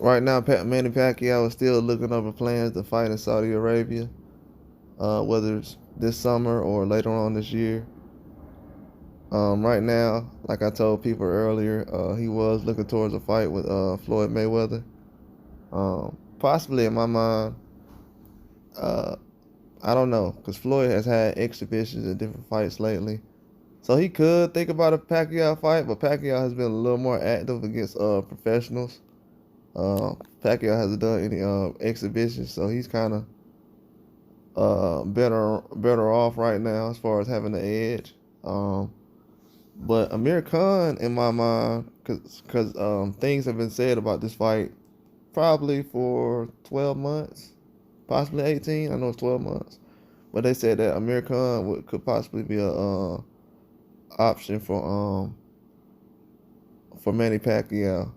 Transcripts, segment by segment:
Right now, Manny Pacquiao is still looking over plans to fight in Saudi Arabia, whether it's this summer or later on this year. Right now, like I told people earlier, he was looking towards a fight with Floyd Mayweather. Possibly in my mind, uh, I don't know, because Floyd has had exhibitions in different fights lately. So he could think about a Pacquiao fight, but Pacquiao has been a little more active against professionals. Pacquiao hasn't done any exhibitions, so he's kind of better off right now as far as having the edge. But Amir Khan, in my mind, because things have been said about this fight probably for 12 months, possibly 18. I know it's 12 months, but they said that Amir Khan could possibly be a option for Manny Pacquiao.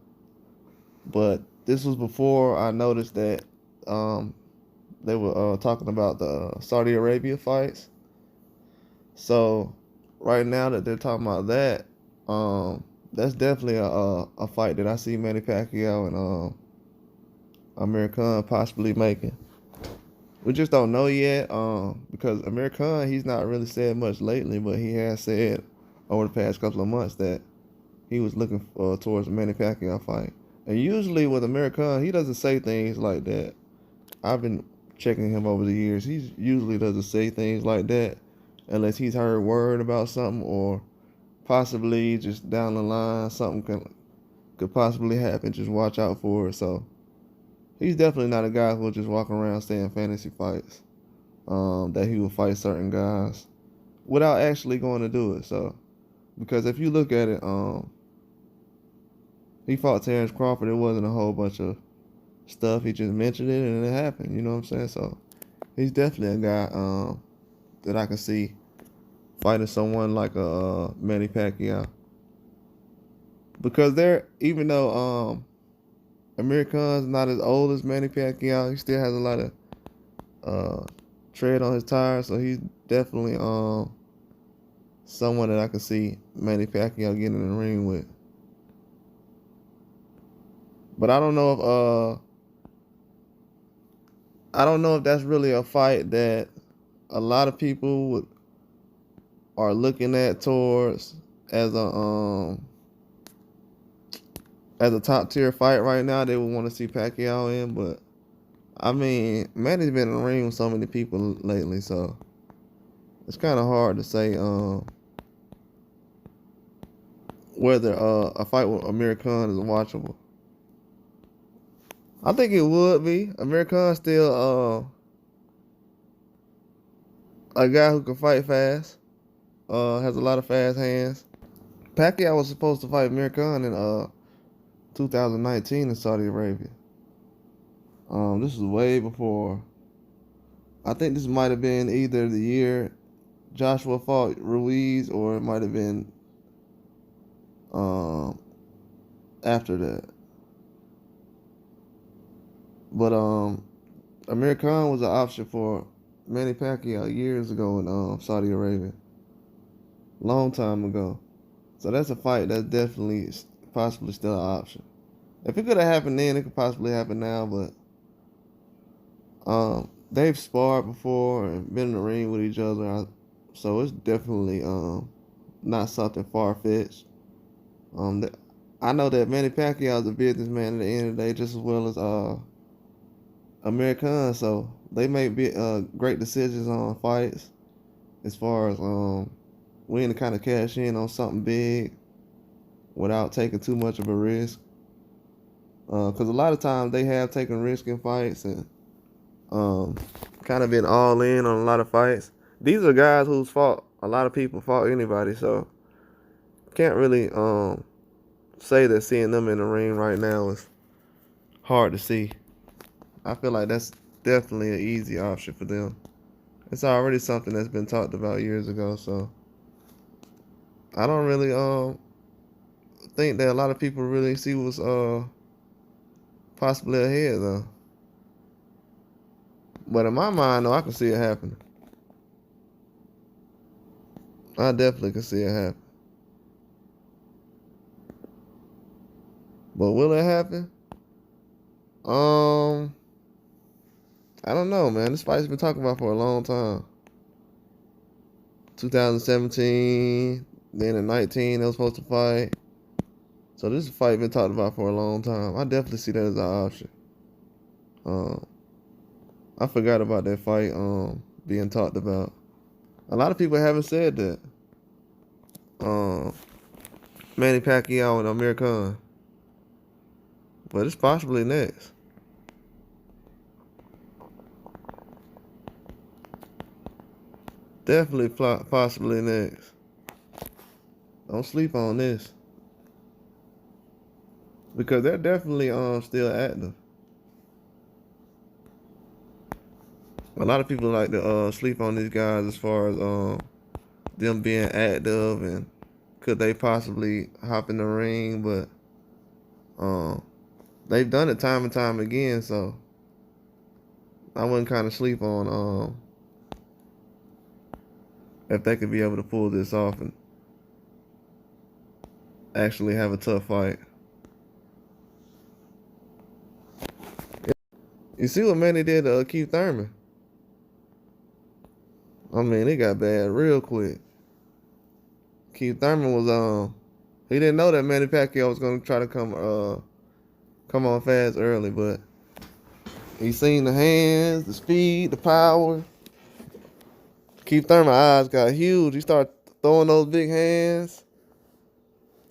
But this was before I noticed that they were talking about the Saudi Arabia fights. So right now that they're talking about that, that's definitely a fight that I see Manny Pacquiao and Amir Khan possibly making. We just don't know yet, because Amir Khan, he's not really said much lately, but he has said over the past couple of months that he was looking towards a Manny Pacquiao fight. And usually with Amir Khan, he doesn't say things like that. I've been checking him over the years. He usually doesn't say things like that unless he's heard word about something, or possibly just down the line something could possibly happen. Just watch out for it. So he's definitely not a guy who'll just walk around saying fantasy fights, that he will fight certain guys without actually going to do it. So because if you look at it, he fought Terrence Crawford. It wasn't a whole bunch of stuff. He just mentioned it and it happened. You know what I'm saying? So he's definitely a guy that I can see fighting someone like a Manny Pacquiao. Because even though Amir Khan's not as old as Manny Pacquiao, he still has a lot of tread on his tires. So he's definitely someone that I can see Manny Pacquiao getting in the ring with. But I don't know if that's really a fight that a lot of people are looking at towards as a top tier fight right now. They would want to see Pacquiao in, but I mean, Manny's been in the ring with so many people lately, so it's kind of hard to say whether a fight with Amir Khan is watchable. I think it would be. Amir Khan's still a guy who can fight fast. Has a lot of fast hands. Pacquiao was supposed to fight Amir Khan in 2019 in Saudi Arabia. This is way before. I think this might have been either the year Joshua fought Ruiz, or it might have been after that. But Amir Khan was an option for Manny Pacquiao years ago in Saudi Arabia. Long time ago. So that's a fight that's definitely possibly still an option. If it could have happened then, it could possibly happen now, but they've sparred before and been in the ring with each other, so it's definitely not something far-fetched. I know that Manny Pacquiao is a businessman at the end of the day, just as well as Amir Khan, so they make great decisions on fights as far as when to kind of cash in on something big without taking too much of a risk. Because a lot of times they have taken risk in fights and kind of been all in on a lot of fights. These are guys who's fought a lot of people, fought anybody, so can't really say that seeing them in the ring right now is hard to see. I feel like that's definitely an easy option for them. It's already something that's been talked about years ago, so I don't really think that a lot of people really see what's possibly ahead though. But in my mind, though, I can see it happening. I definitely can see it happen. But will it happen? Um, I don't know, man. This fight's been talking about for a long time. 2017, then in 19 they was supposed to fight. So this fight been talked about for a long time. I definitely see that as an option. Um, I forgot about that fight being talked about. A lot of people haven't said that. Um, Manny Pacquiao and Amir Khan, but it's possibly next. Definitely possibly next. Don't sleep on this because they're definitely still active. A lot of people like to sleep on these guys as far as them being active and could they possibly hop in the ring, but they've done it time and time again, so I wouldn't kind of sleep on if they could be able to pull this off and actually have a tough fight. You see what Manny did to Keith Thurman? I mean, it got bad real quick. Keith Thurman was he didn't know that Manny Pacquiao was gonna try to come on fast early, but he seen the hands, the speed, the power. Keith Thurman's eyes got huge. He started throwing those big hands.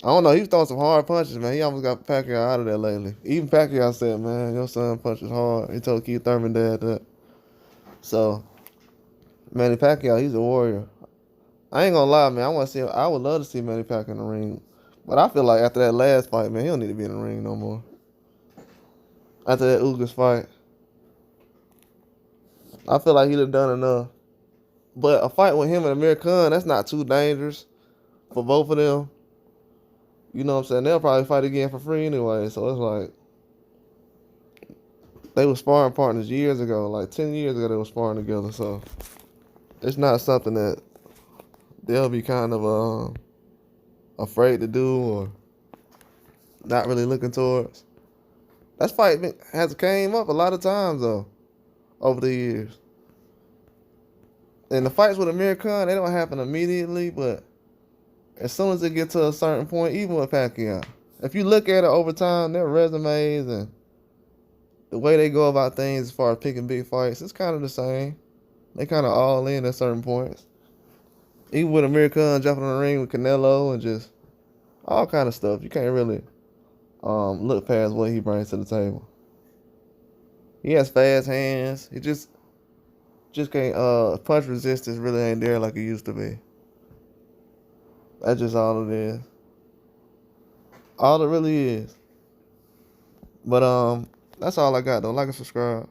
I don't know. He was throwing some hard punches, man. He almost got Pacquiao out of there lately. Even Pacquiao said, man, your son punches hard. He told Keith Thurman that. So, Manny Pacquiao, he's a warrior. I ain't gonna lie, man. I would love to see Manny Pacquiao in the ring. But I feel like after that last fight, man, he don't need to be in the ring no more. After that Ugas fight, I feel like he'd have done enough. But a fight with him and Amir Khan, that's not too dangerous for both of them. You know what I'm saying? They'll probably fight again for free anyway. So it's like they were sparring partners years ago. Like 10 years ago, they were sparring together. So it's not something that they'll be kind of afraid to do or not really looking towards. That fight has came up a lot of times though over the years. And the fights with Amir Khan, they don't happen immediately, but as soon as it gets to a certain point, even with Pacquiao, if you look at it over time, their resumes and the way they go about things as far as picking big fights, it's kind of the same. They kind of all in at certain points. Even with Amir Khan jumping in the ring with Canelo and just all kind of stuff, you can't really look past what he brings to the table. He has fast hands. He just can't punch resistance really ain't there like it used to be. That's just all it is. All it really is. But that's all I got though. Like and subscribe.